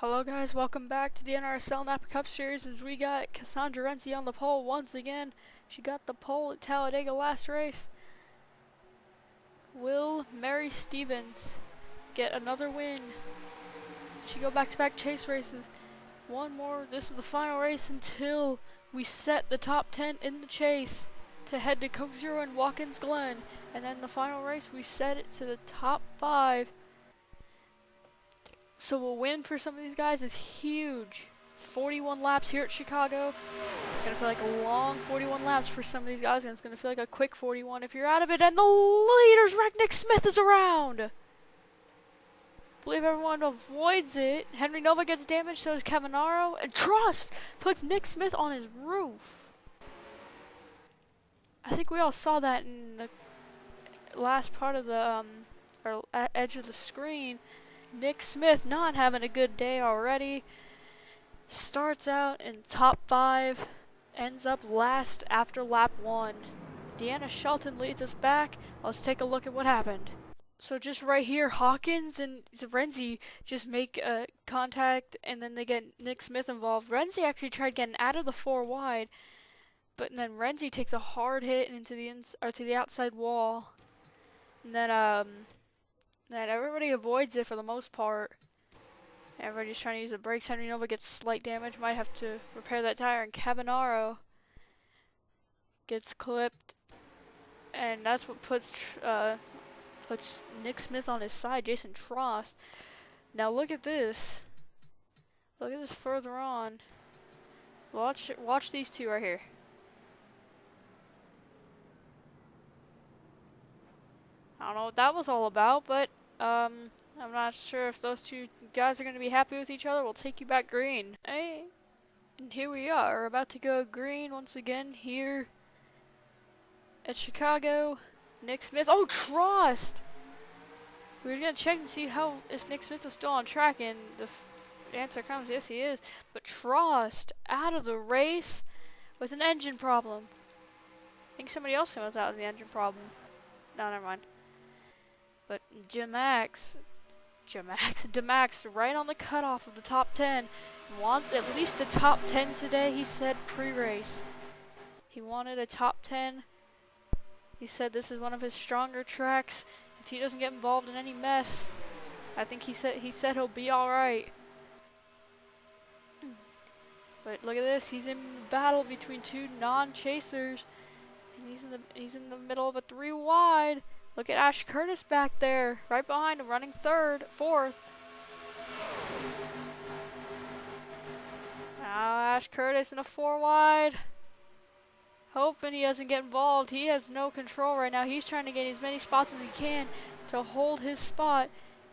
Hello guys, welcome back to the NRSL Napa Cup Series as we got Cassandra Renzi on the pole once again. She got the pole at Talladega last race. Will Mary Stevens get another win? She go back-to-back chase races. One more, this is the final race until we set the top 10 in the chase to head to Coke Zero and Watkins Glen. And then the final race we set it to the top 5. So a win for some of these guys is huge. 41 laps here at Chicago. It's going to feel like a long 41 laps for some of these guys, and it's going to feel like a quick 41 if you're out of it. And the leader's wreck. Nick Smith is around. I believe everyone avoids it. Henry Nova gets damaged, so does Cavanaro. And Trust puts Nick Smith on his roof. I think we all saw that in the last part of the edge of the screen. Nick Smith not having a good day already. Starts out in top 5, ends up last after lap 1. Deanna Shelton leads us back. Let's take a look at what happened. So just right here, Hawkins and Renzi just make contact, and then they get Nick Smith involved. Renzi actually tried getting out of the 4 wide, but then Renzi takes a hard hit into the outside wall, and then everybody avoids it for the most part. Everybody's trying to use the brakes. Henry Nova gets slight damage. Might have to repair that tire. And Cavanaro gets clipped. And that's what puts Nick Smith on his side. Jason Trost. Now look at this. Look at this further on. Watch these two right here. I don't know what that was all about, but I'm not sure if those two guys are going to be happy with each other. We'll take you back green. Hey, and here we are, about to go green once again here at Chicago. Nick Smith. Oh, Trost! We were going to check and see if Nick Smith was still on track, and the answer comes, yes he is. But Trost out of the race with an engine problem. I think somebody else was out with the engine problem. No, never mind. But Demax right on the cutoff of the top 10. Wants at least a top 10 today, he said pre-race. He wanted a top 10. He said this is one of his stronger tracks. If he doesn't get involved in any mess, I think he said he'll be alright. But look at this, he's in battle between two non-chasers. And he's in the middle of a 3 wide. Look at Ash Curtis back there, right behind him, running 4th. Now Ash Curtis in a 4 wide. Hoping he doesn't get involved. He has no control right now. He's trying to get as many spots as he can to hold his spot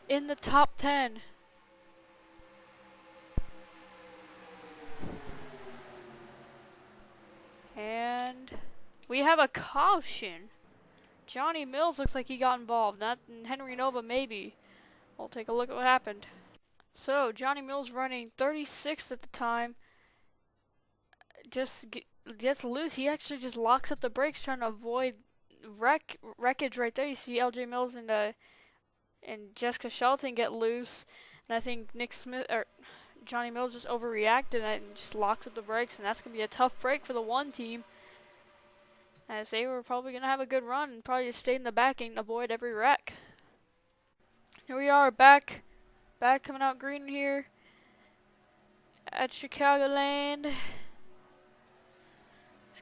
in the top 10. And we have a caution. Johnny Mills looks like he got involved. Not Henry Nova, maybe. We'll take a look at what happened. So, Johnny Mills running 36th at the time. Just gets loose. He actually just locks up the brakes trying to avoid wreckage right there. You see LJ Mills and Jessica Shelton get loose. And I think Johnny Mills just overreacted and just locks up the brakes. And that's going to be a tough break for the 1 team. As they were probably going to have a good run and probably just stay in the back and avoid every wreck. Here we are back coming out green here at Chicagoland.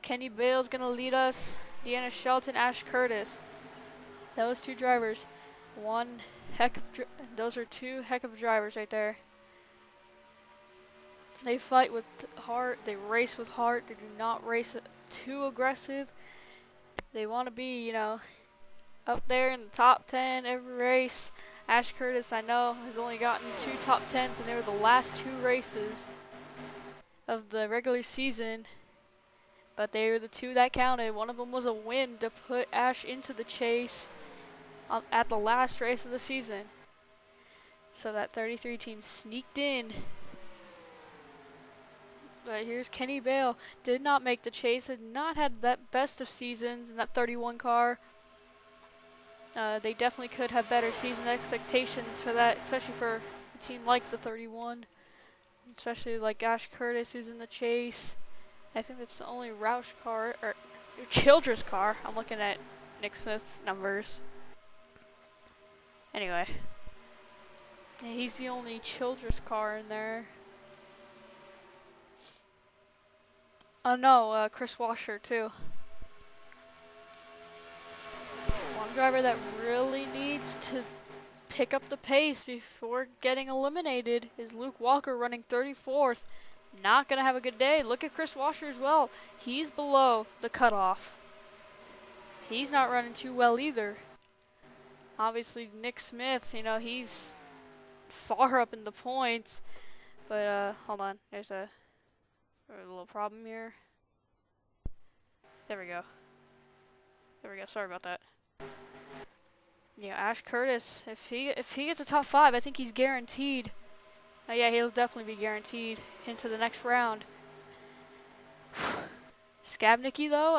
Kenny Bale's going to lead us. Deanna Shelton, Ash Curtis. Those 2 drivers. Those are 2 heck of drivers right there. They fight with heart. They race with heart. They do not race too aggressive. They want to be, up there in the top 10 every race. Ash Curtis, I know, has only gotten 2 top 10s, and they were the last 2 races of the regular season. But they were the 2 that counted. One of them was a win to put Ash into the chase at the last race of the season. So that 33 team sneaked in. But here's Kenny Bale. Did not make the chase. Had not had that best of seasons in that 31 car. They definitely could have better season expectations for that, especially for a team like the 31. especially like Ash Curtis, who's in the chase. I think that's the only Roush car, or Childress car. I'm looking at Nick Smith's numbers. Anyway. Yeah, he's the only Childress car in there. Oh no, Chris Washer too. One driver that really needs to pick up the pace before getting eliminated is Luke Walker, running 34th. Not gonna have a good day. Look at Chris Washer as well. He's below the cutoff. He's not running too well either. Obviously Nick Smith, you know, he's far up in the points. But hold on, there's a little problem here. There we go. Sorry about that. Yeah, Ash Curtis, if he gets a top 5, I think he's guaranteed. Yeah, he'll definitely be guaranteed into the next round. Skabnicki though,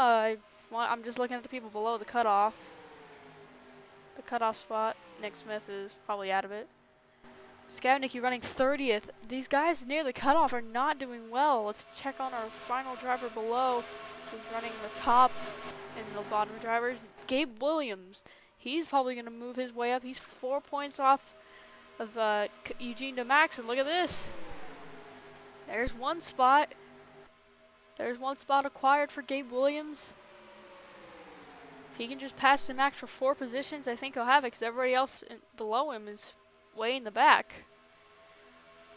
I'm just looking at the people below the cutoff. The cutoff spot. Nick Smith is probably out of it. Skabnicki running 30th. These guys near the cutoff are not doing well. Let's check on our final driver below, who's running the top and the bottom drivers. Gabe Williams. He's probably going to move his way up. He's 4 points off of Eugene DeMax, and look at this. There's one spot. There's one spot acquired for Gabe Williams. If he can just pass DeMax for 4 positions, I think he'll have it, because everybody else below him is way in the back.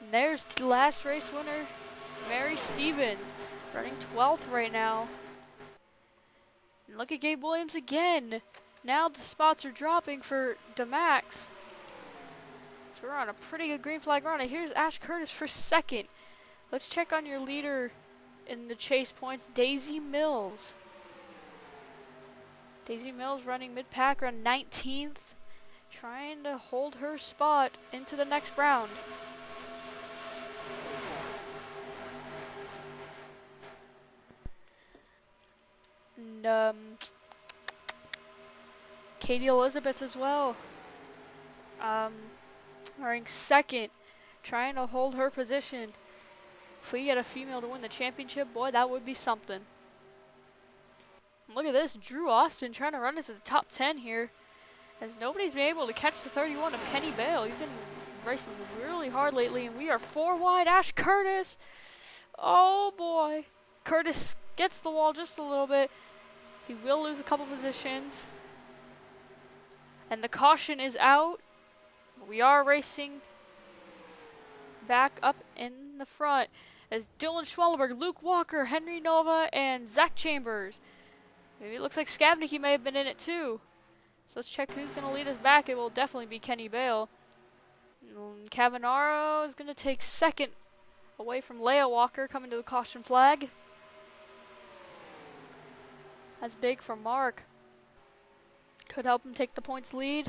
And there's the last race winner, Mary Stevens, running 12th right now. And look at Gabe Williams again. Now the spots are dropping for DeMax. So we're on a pretty good green flag run. And here's Ash Curtis for 2nd. Let's check on your leader in the chase points, Daisy Mills. Daisy Mills running mid-pack, around 19th. Trying to hold her spot into the next round. And Katie Elizabeth as well. Running 2nd, trying to hold her position. If we get a female to win the championship, boy, that would be something. Look at this, Drew Austin trying to run into the top 10 here, as nobody's been able to catch the 31 of Kenny Bale. He's been racing really hard lately, and we are 4 wide. Ash Curtis, oh boy. Curtis gets the wall just a little bit. He will lose a couple positions. And the caution is out. We are racing back up in the front as Dylan Schwellenberg, Luke Walker, Henry Nova, and Zach Chambers. Maybe it looks like Skabnicki may have been in it too. So let's check who's going to lead us back. It will definitely be Kenny Bale. Cavanaro is going to take 2nd away from Leia Walker, coming to the caution flag. That's big for Mark. Could help him take the points lead,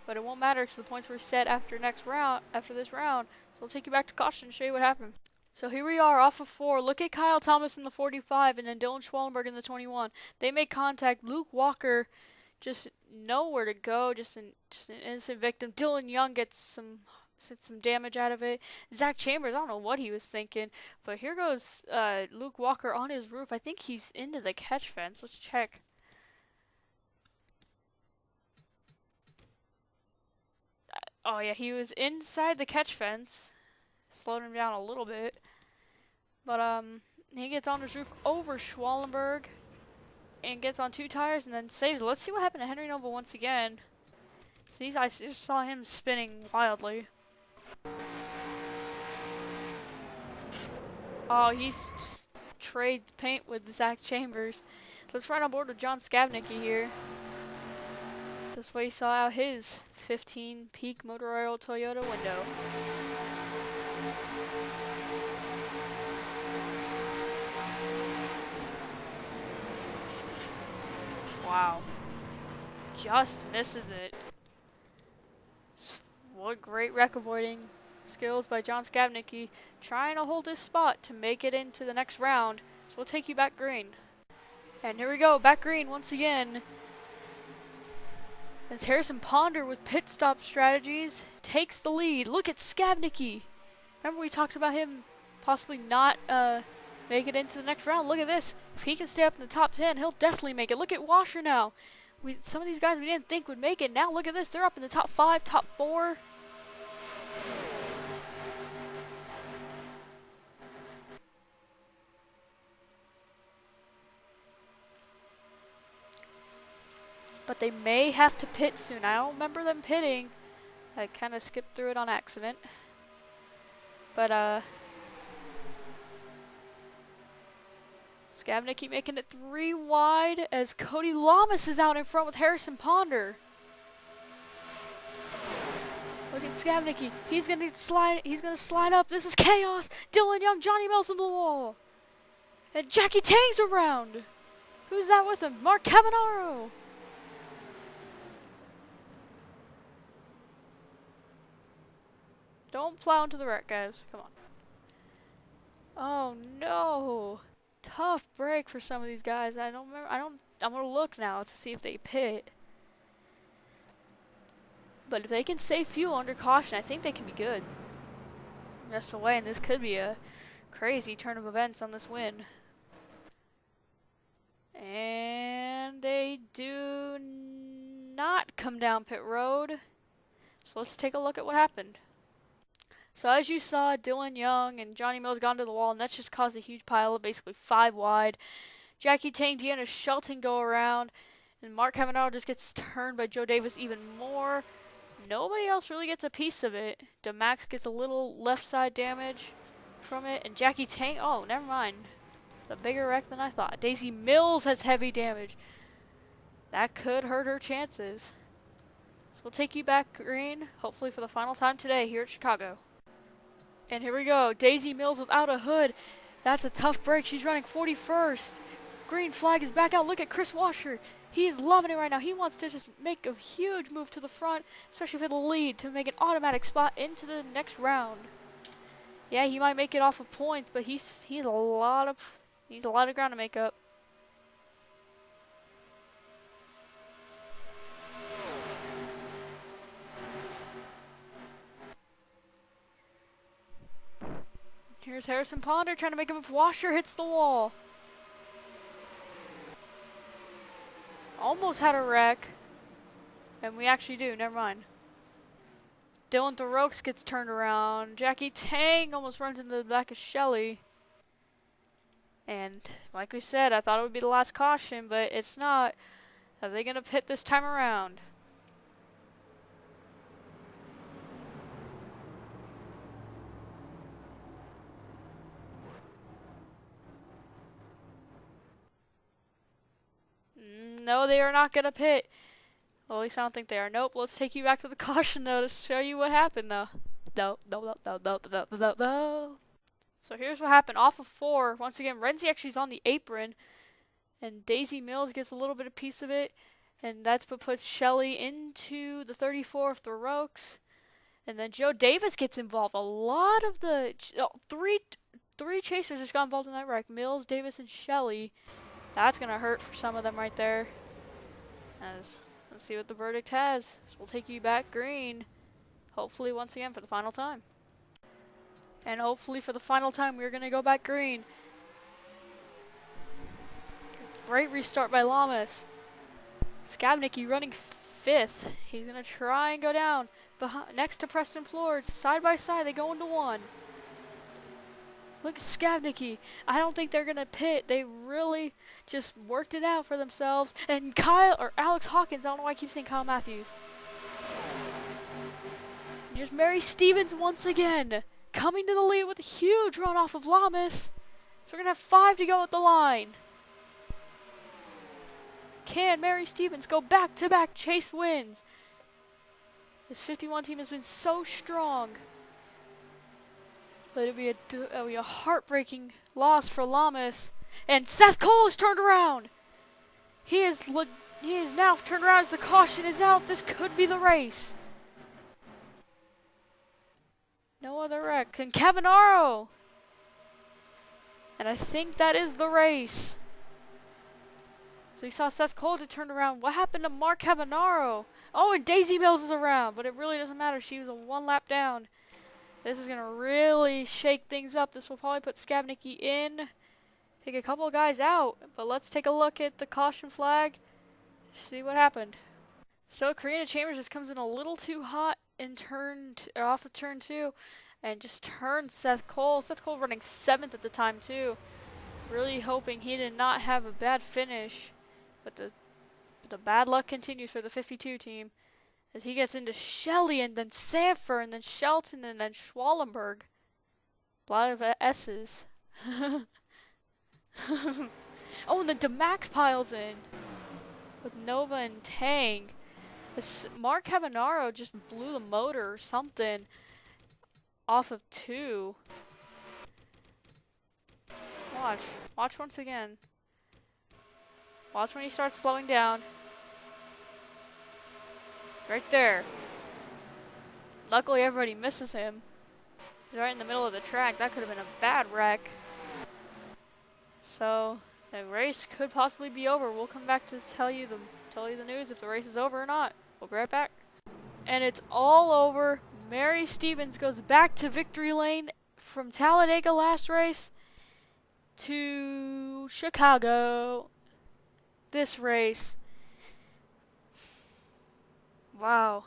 but it won't matter because the points were set after this round. So I'll take you back to caution and show you what happened. So here we are off of 4. Look at Kyle Thomas in the 45 and then Dylan Schwellenberg in the 21. They make contact. Luke Walker just nowhere to go, just an innocent victim. Dylan Young gets some damage out of it. Zach Chambers, I don't know what he was thinking, but here goes Luke Walker on his roof. I think he's into the catch fence. Let's check. Oh yeah, he was inside the catch fence. Slowed him down a little bit. But he gets on his roof over Schwellenberg and gets on 2 tires and then saves it. Let's see what happened to Henry Nova once again. See, I just saw him spinning wildly. Oh, he's just trades paint with Zach Chambers. So let's ride on board with John Skabnicki here. This way he saw out his 15 peak motor oil Toyota window. Wow. Just misses it. What great wreck avoiding skills by John Skabnicki, trying to hold his spot to make it into the next round. So we'll take you back green. And here we go, back green once again. As Harrison Ponder with pit stop strategies takes the lead. Look at Skabnicki. Remember we talked about him possibly not make it into the next round. Look at this. If he can stay up in the top 10, he'll definitely make it. Look at Washer now. Some of these guys we didn't think would make it. Now look at this. They're up in the top 5, top 4. But they may have to pit soon. I don't remember them pitting. I kind of skipped through it on accident. But, Skabnicki making it 3 wide as Cody Lamas is out in front with Harrison Ponder. Look at Skabnicki. He's gonna slide up. This is chaos. Dylan Young, Johnny Mills in the wall. And Jackie Tang's around. Who's that with him? Mark Cavanaro. Don't plow into the wreck, guys. Come on. Oh no. Tough break for some of these guys. I'm gonna look now to see if they pit. But if they can save fuel under caution, I think they can be good. Rest away, and this could be a crazy turn of events on this win. And they do not come down pit road. So let's take a look at what happened. So as you saw, Dylan Young and Johnny Mills got into the wall, and that's just caused a huge pile of basically 5 wide. Jackie Tang, Deanna Shelton go around, and Mark Cavanaro just gets turned by Joe Davis even more. Nobody else really gets a piece of it. DeMax gets a little left side damage from it, and Jackie Tang, oh, never mind. A bigger wreck than I thought. Daisy Mills has heavy damage. That could hurt her chances. So we'll take you back green, hopefully for the final time today here at Chicago. And here we go. Daisy Mills without a hood. That's a tough break. She's running 41st. Green flag is back out. Look at Chris Washer. He is loving it right now. He wants to just make a huge move to the front, especially for the lead, to make an automatic spot into the next round. Yeah, he might make it off of points, but he's a lot of ground to make up. Here's Harrison Ponder trying to make him if Washer hits the wall. Almost had a wreck. And we actually do, never mind. Dylan Thoreaux gets turned around. Jackie Tang almost runs into the back of Shelly. And like we said, I thought it would be the last caution, but it's not. Are they going to pit this time around? No, they are not going to pit. Well, at least I don't think they are. Nope, let's take you back to the caution, though, to show you what happened, though. No. So here's what happened. Off of 4, once again, Renzi actually is on the apron, and Daisy Mills gets a little bit of piece of it, and that's what puts Shelly into the 34 of Thoreaux. And then Joe Davis gets involved. A lot of the three chasers just got involved in that wreck. Mills, Davis, and Shelly. That's going to hurt for some of them right there. Let's see what the verdict has. So we'll take you back green. Hopefully once again for the final time. And hopefully for the final time we're going to go back green. Great restart by Lamas. Skabnicki running 5th. He's going to try and go down. Next to Preston Flores. Side by side they go into 1. Look at Skabnicki. I don't think they're going to pit. They really just worked it out for themselves. And Alex Hawkins, I don't know why I keep saying Kyle Matthews. And here's Mary Stevens once again. Coming to the lead with a huge run off of Lamas. So we're going to have 5 to go at the line. Can Mary Stevens go back-to-back chase wins? This 51 team has been so strong. But it'll be a heartbreaking loss for Lamas. And Seth Cole is turned around. He is now turned around as the caution is out. This could be the race. No other wreck. And Cavanaro. And I think that is the race. So you saw Seth Cole to turn around. What happened to Mark Cavanaro? Oh, and Daisy Mills is around. But it really doesn't matter. She was a 1 lap down. This is going to really shake things up. This will probably put Skavnicki in, take a couple of guys out. But let's take a look at the caution flag, see what happened. So Karina Chambers just comes in a little too hot in off of turn 2 and just turns Seth Cole. Seth Cole running 7th at the time too. Really hoping he did not have a bad finish. But the bad luck continues for the 52 team as he gets into Shelley and then Sanford and then Shelton and then Schwallenberg. A lot of S's. Oh, and then DeMax piles in with Nova and Tang. Mark Cavanaro just blew the motor or something off of 2. Watch once again. Watch when he starts slowing down. Right there. Luckily everybody misses him. He's right in the middle of the track. That could have been a bad wreck. So the race could possibly be over. We'll come back to tell you the news if the race is over or not. We'll be right back. And it's all over. Mary Stevens goes back to victory lane from Talladega last race to Chicago this race. Wow.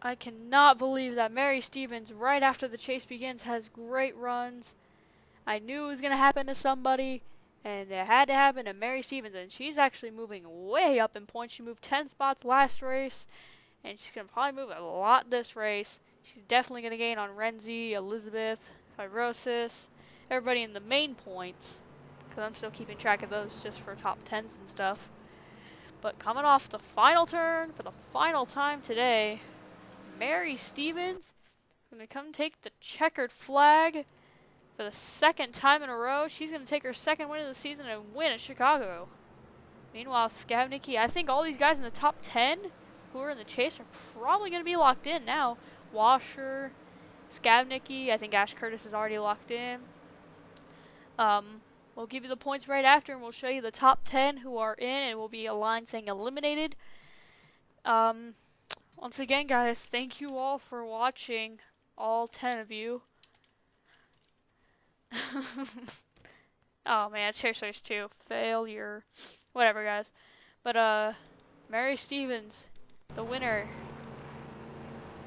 I cannot believe that Mary Stevens, right after the chase begins, has great runs. I knew it was going to happen to somebody, and it had to happen to Mary Stevens, and she's actually moving way up in points. She moved 10 spots last race, and she's going to probably move a lot this race. She's definitely going to gain on Renzi, Elizabeth, Fibrosis, everybody in the main points, because I'm still keeping track of those just for top 10s and stuff. But coming off the final turn for the final time today, Mary Stevens is going to come take the checkered flag for the second time in a row. She's going to take her second win of the season and win at Chicago. Meanwhile, Skavnicki, I think all these guys in the top 10 who are in the chase are probably going to be locked in now. Washer, Skavnicki, I think Ash Curtis is already locked in. We'll give you the points right after, and we'll show you the top 10 who are in, and it will be a line saying eliminated. Once again, guys, thank you all for watching, all 10 of you. Oh man, Chase Race 2, failure. Whatever, guys. But, Mary Stevens, the winner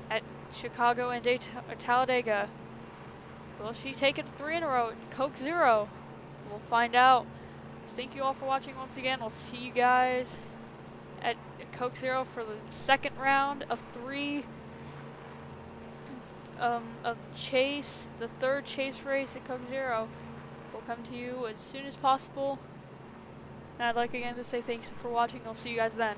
at Chicago and Talladega. Will she take it 3 in a row at Coke Zero? We'll find out. Thank you all for watching once again. I'll see you guys at Coke Zero for the second round of 3 of chase, the third chase race at Coke Zero. We'll come to you as soon as possible. And I'd like again to say thanks for watching. I'll see you guys then.